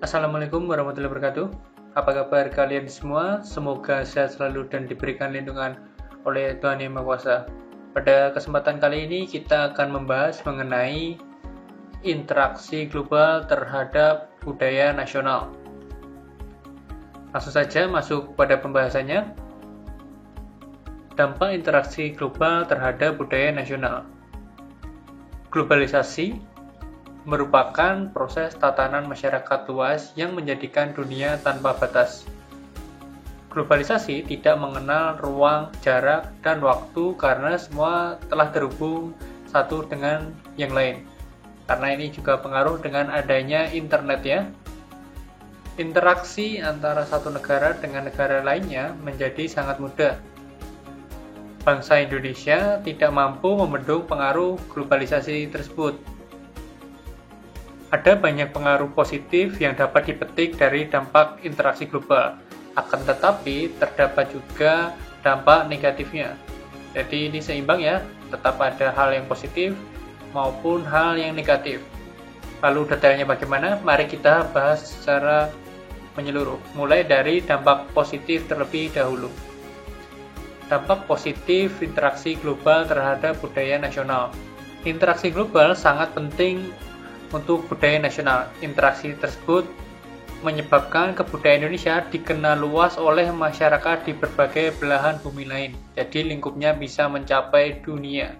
Assalamualaikum warahmatullahi wabarakatuh. Apa kabar kalian semua? Semoga sehat selalu dan diberikan lindungan oleh Tuhan Yang Maha Kuasa. Pada kesempatan kali ini kita akan membahas mengenai interaksi global terhadap budaya nasional. Langsung saja masuk pada pembahasannya. Dampak interaksi global terhadap budaya nasional. Globalisasi merupakan proses tatanan masyarakat luas yang menjadikan dunia tanpa batas. Globalisasi tidak mengenal ruang, jarak, dan waktu karena semua telah terhubung satu dengan yang lain. Karena ini juga pengaruh dengan adanya internet ya. Interaksi antara satu negara dengan negara lainnya menjadi sangat mudah. Bangsa Indonesia tidak mampu membendung pengaruh globalisasi tersebut. Ada banyak pengaruh positif yang dapat dipetik dari dampak interaksi global, akan tetapi terdapat juga dampak negatifnya. Jadi ini seimbang ya, tetap ada hal yang positif maupun hal yang negatif. Lalu detailnya bagaimana? Mari kita bahas secara menyeluruh, mulai dari dampak positif terlebih dahulu. Dampak positif interaksi global terhadap budaya nasional. Interaksi global sangat penting untuk budaya nasional. Interaksi tersebut menyebabkan kebudayaan Indonesia dikenal luas oleh masyarakat di berbagai belahan bumi lain. Jadi lingkupnya bisa mencapai dunia.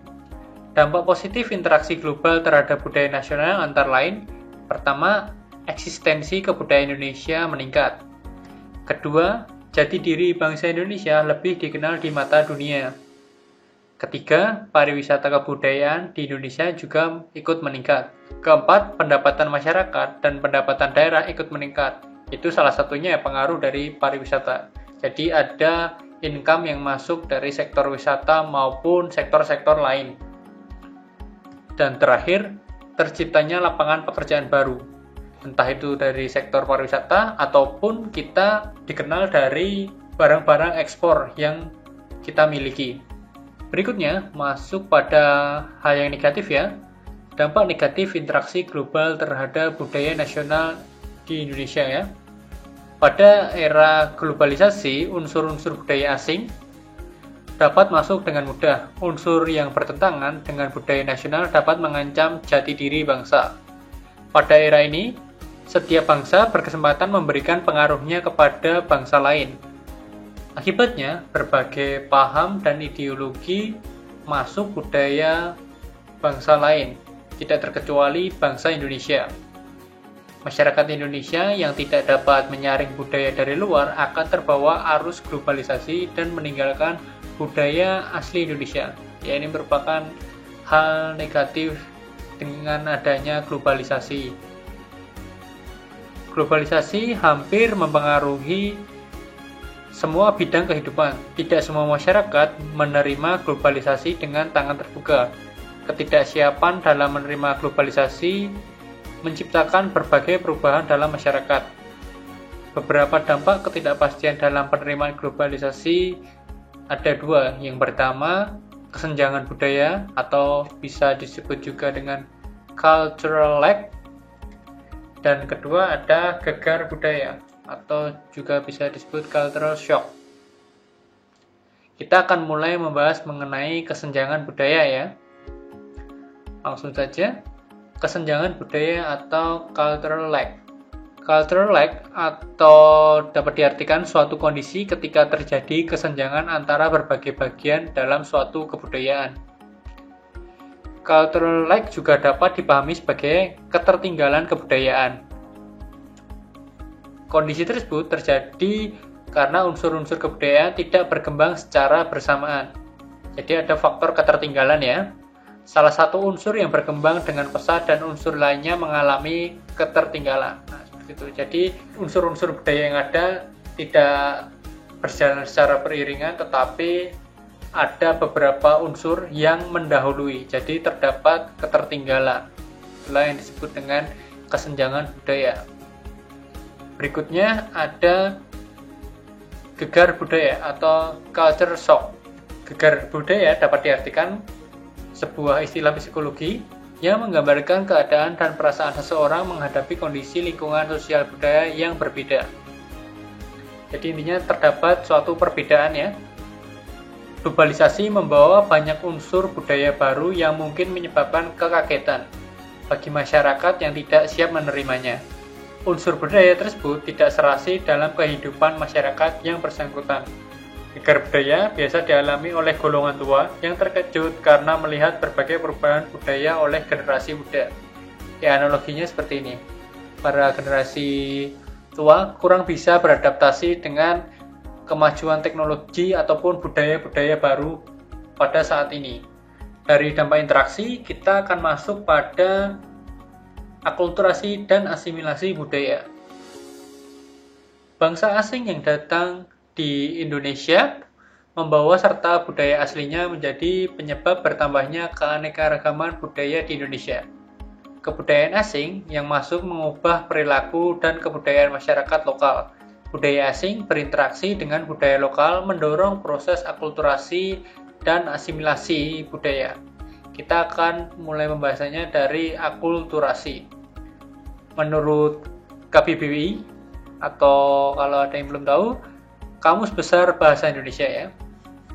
Dampak positif interaksi global terhadap budaya nasional antara lain, pertama, eksistensi kebudayaan Indonesia meningkat. Kedua, jati diri bangsa Indonesia lebih dikenal di mata dunia. Ketiga, pariwisata kebudayaan di Indonesia juga ikut meningkat. Keempat, pendapatan masyarakat dan pendapatan daerah ikut meningkat. Itu salah satunya pengaruh dari pariwisata. Jadi ada income yang masuk dari sektor wisata maupun sektor-sektor lain. Dan terakhir, terciptanya lapangan pekerjaan baru. Entah itu dari sektor pariwisata ataupun kita dikenal dari barang-barang ekspor yang kita miliki. Berikutnya, masuk pada hal yang negatif ya. Dampak negatif interaksi global terhadap budaya nasional di Indonesia ya. Pada era globalisasi, unsur-unsur budaya asing dapat masuk dengan mudah. Unsur yang bertentangan dengan budaya nasional dapat mengancam jati diri bangsa. Pada era ini, setiap bangsa berkesempatan memberikan pengaruhnya kepada bangsa lain. Akibatnya, berbagai paham dan ideologi masuk budaya bangsa lain, tidak terkecuali bangsa Indonesia. Masyarakat Indonesia yang tidak dapat menyaring budaya dari luar akan terbawa arus globalisasi dan meninggalkan budaya asli Indonesia. Ya, ini merupakan hal negatif dengan adanya globalisasi. Globalisasi hampir mempengaruhi semua bidang kehidupan. Tidak semua masyarakat menerima globalisasi dengan tangan terbuka. Ketidaksiapan dalam menerima globalisasi menciptakan berbagai perubahan dalam masyarakat. Beberapa dampak ketidakpastian dalam penerimaan globalisasi ada dua. Yang pertama, kesenjangan budaya atau bisa disebut juga dengan cultural lag. Dan kedua ada gegar budaya atau juga bisa disebut cultural shock. Kita akan mulai membahas mengenai kesenjangan budaya ya. Langsung saja, kesenjangan budaya atau cultural lag. Cultural lag atau dapat diartikan suatu kondisi ketika terjadi kesenjangan antara berbagai bagian dalam suatu kebudayaan. Cultural lag juga dapat dipahami sebagai ketertinggalan kebudayaan. Kondisi tersebut terjadi karena unsur-unsur kebudayaan tidak berkembang secara bersamaan. Jadi ada faktor ketertinggalan ya. Salah satu unsur yang berkembang dengan pesat dan unsur lainnya mengalami ketertinggalan. Nah, seperti itu. Jadi unsur-unsur budaya yang ada tidak berjalan secara beriringan, tetapi ada beberapa unsur yang mendahului. Jadi terdapat ketertinggalan. Itulah yang disebut dengan kesenjangan budaya. Berikutnya ada gegar budaya atau culture shock. Gegar budaya dapat diartikan sebuah istilah psikologi yang menggambarkan keadaan dan perasaan seseorang menghadapi kondisi lingkungan sosial budaya yang berbeda. Jadi intinya terdapat suatu perbedaan ya. Globalisasi membawa banyak unsur budaya baru yang mungkin menyebabkan kekagetan bagi masyarakat yang tidak siap menerimanya. Unsur budaya tersebut tidak serasi dalam kehidupan masyarakat yang bersangkutan. Gegar budaya biasa dialami oleh golongan tua yang terkejut karena melihat berbagai perubahan budaya oleh generasi muda. Ya, analoginya seperti ini. Para generasi tua kurang bisa beradaptasi dengan kemajuan teknologi ataupun budaya-budaya baru pada saat ini. Dari dampak interaksi, kita akan masuk pada akulturasi dan asimilasi budaya. Bangsa asing yang datang di Indonesia membawa serta budaya aslinya menjadi penyebab bertambahnya keanekaragaman budaya di Indonesia. Kebudayaan asing yang masuk mengubah perilaku dan kebudayaan masyarakat lokal. Budaya asing berinteraksi dengan budaya lokal mendorong proses akulturasi dan asimilasi budaya. Kita akan mulai membahasanya dari akulturasi. Menurut KBBI, atau kalau ada yang belum tahu, Kamus Besar Bahasa Indonesia ya,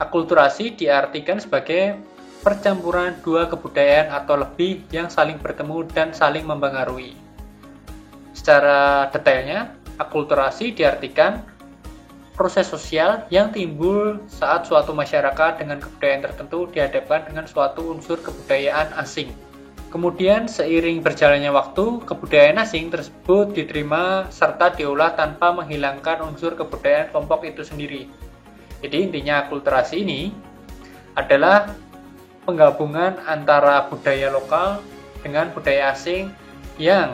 akulturasi diartikan sebagai percampuran dua kebudayaan atau lebih yang saling bertemu dan saling mempengaruhi. Secara detailnya, akulturasi diartikan proses sosial yang timbul saat suatu masyarakat dengan kebudayaan tertentu dihadapkan dengan suatu unsur kebudayaan asing. Kemudian seiring berjalannya waktu, kebudayaan asing tersebut diterima serta diolah tanpa menghilangkan unsur kebudayaan kelompok itu sendiri. Jadi intinya akulturasi ini adalah penggabungan antara budaya lokal dengan budaya asing yang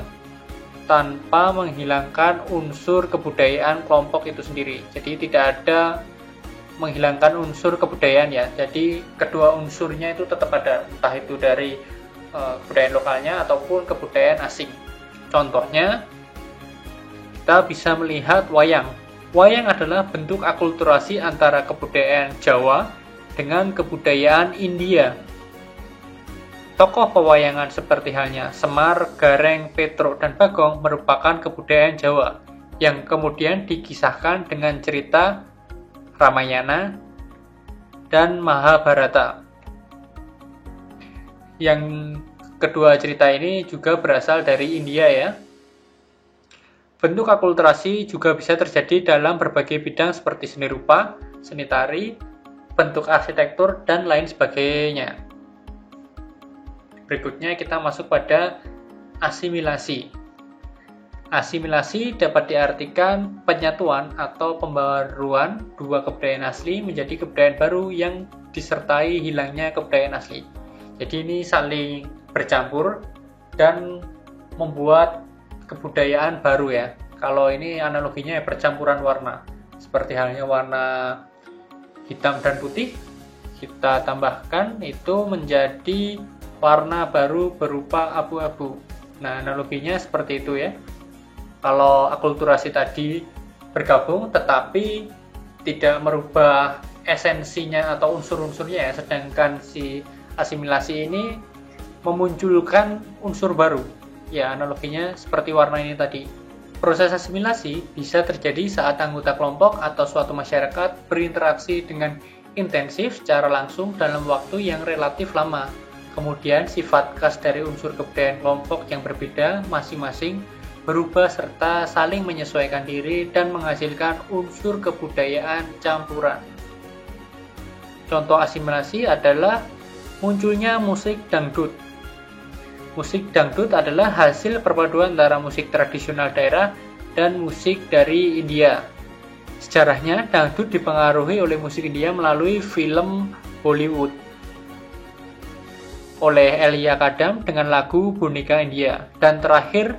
tanpa menghilangkan unsur kebudayaan kelompok itu sendiri. Jadi tidak ada menghilangkan unsur kebudayaan ya. Jadi kedua unsurnya itu tetap ada, entah itu dari kebudayaan lokalnya ataupun kebudayaan asing. Contohnya, kita bisa melihat wayang. Wayang adalah bentuk akulturasi antara kebudayaan Jawa dengan kebudayaan India. Tokoh pewayangan seperti halnya Semar, Gareng, Petruk, dan Bagong merupakan kebudayaan Jawa yang kemudian dikisahkan dengan cerita Ramayana dan Mahabharata. Yang kedua cerita ini juga berasal dari India ya. Bentuk akulturasi juga bisa terjadi dalam berbagai bidang seperti seni rupa, seni tari, bentuk arsitektur, dan lain sebagainya. Berikutnya kita masuk pada asimilasi. Asimilasi dapat diartikan penyatuan atau pembaruan dua kebudayaan asli menjadi kebudayaan baru yang disertai hilangnya kebudayaan asli. Jadi ini saling bercampur dan membuat kebudayaan baru ya. Kalau ini analoginya ya percampuran warna. Seperti halnya warna hitam dan putih, kita tambahkan itu menjadi warna baru berupa abu-abu. Nah, analoginya seperti itu ya. Kalau akulturasi tadi bergabung tetapi tidak merubah esensinya atau unsur-unsurnya ya, sedangkan si asimilasi ini memunculkan unsur baru. Ya, analoginya seperti warna ini tadi. Proses asimilasi bisa terjadi saat anggota kelompok atau suatu masyarakat berinteraksi dengan intensif secara langsung dalam waktu yang relatif lama. Kemudian sifat khas dari unsur kebudayaan kelompok yang berbeda masing-masing berubah serta saling menyesuaikan diri dan menghasilkan unsur kebudayaan campuran. Contoh asimilasi adalah munculnya musik dangdut. Musik dangdut adalah hasil perpaduan antara musik tradisional daerah dan musik dari India. Sejarahnya, dangdut dipengaruhi oleh musik India melalui film Bollywood oleh Elia Kadam dengan lagu Boneka India, dan terakhir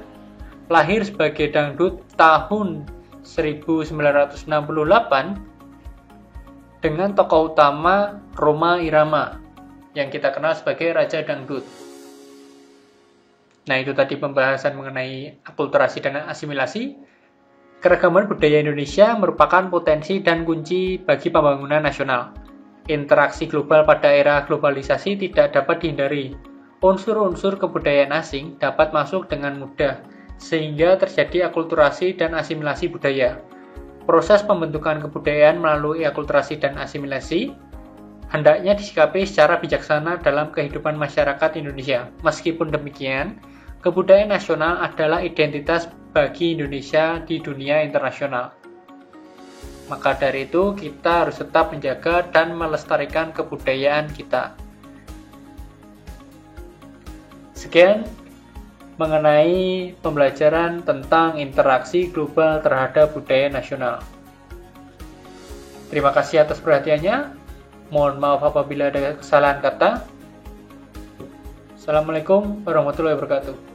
lahir sebagai dangdut tahun 1968 dengan tokoh utama Rhoma Irama yang kita kenal sebagai Raja Dangdut. Nah, itu tadi pembahasan mengenai akulturasi dan asimilasi. Keragaman budaya Indonesia merupakan potensi dan kunci bagi pembangunan nasional. Interaksi global pada era globalisasi tidak dapat dihindari. unsur-unsur kebudayaan asing dapat masuk dengan mudah, sehingga terjadi akulturasi dan asimilasi budaya. Proses pembentukan kebudayaan melalui akulturasi dan asimilasi hendaknya disikapi secara bijaksana dalam kehidupan masyarakat Indonesia. Meskipun demikian, kebudayaan nasional adalah identitas bagi Indonesia di dunia internasional. Maka dari itu, kita harus tetap menjaga dan melestarikan kebudayaan kita. Sekian mengenai pembelajaran tentang interaksi global terhadap budaya nasional. Terima kasih atas perhatiannya. Mohon maaf apabila ada kesalahan kata. Assalamualaikum warahmatullahi wabarakatuh.